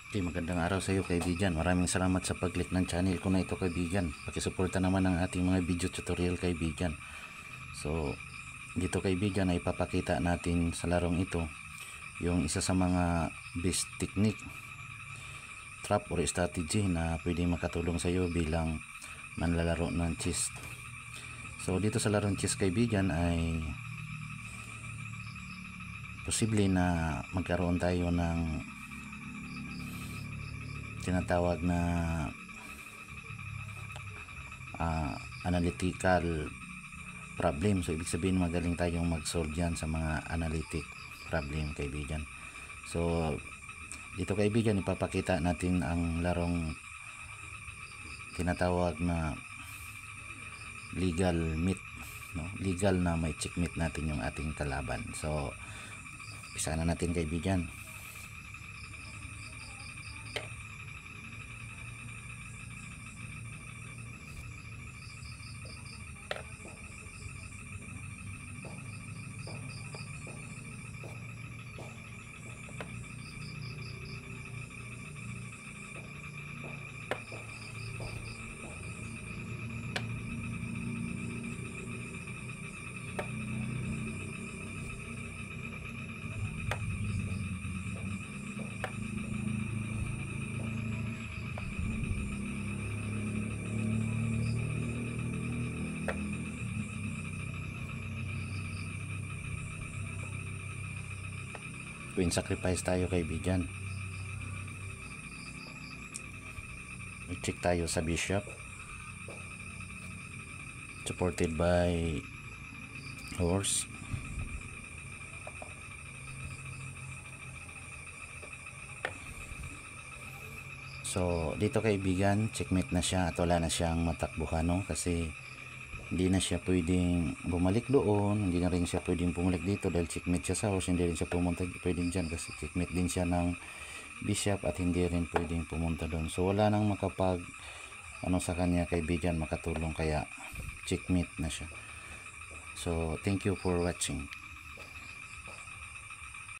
Okay, magandang araw sa iyo kaibigan. Maraming salamat sa pag-click ng channel ko na ito kaibigan. Pakisuporta naman ang ating mga video tutorial kaibigan. So, dito kaibigan ay ipapakita natin sa larong ito yung isa sa mga best technique, trap or strategy na pwedeng makatulong sa iyo bilang manlalaro ng chess. So, dito sa larong chess kaibigan ay posible na magkaroon tayo ng tinatawag na analytical problem. So ibig sabihin magaling tayong mag-solve yan sa mga analytic problem kaibigan. So dito kaibigan ipapakita natin ang larong tinatawag na legal meet, no? Legal na may checkmate natin yung ating kalaban. So umpisa na natin kaibigan. Queen sacrifice tayo kaibigan. I-check tayo sa bishop, supported by horse. So dito kaibigan, checkmate na siya at wala na siyang matakbuhan, no? Kasi hindi na siya pwedeng bumalik doon, hindi na rin siya pwedeng bumalik dito dahil checkmate siya sa horse, hindi rin siya pumunta pwedeng dyan kasi checkmate din siya ng bishop at hindi rin pwedeng pumunta doon. So wala nang makapag sa kanya kaibigan, makatulong, kaya checkmate na siya. So thank you for watching.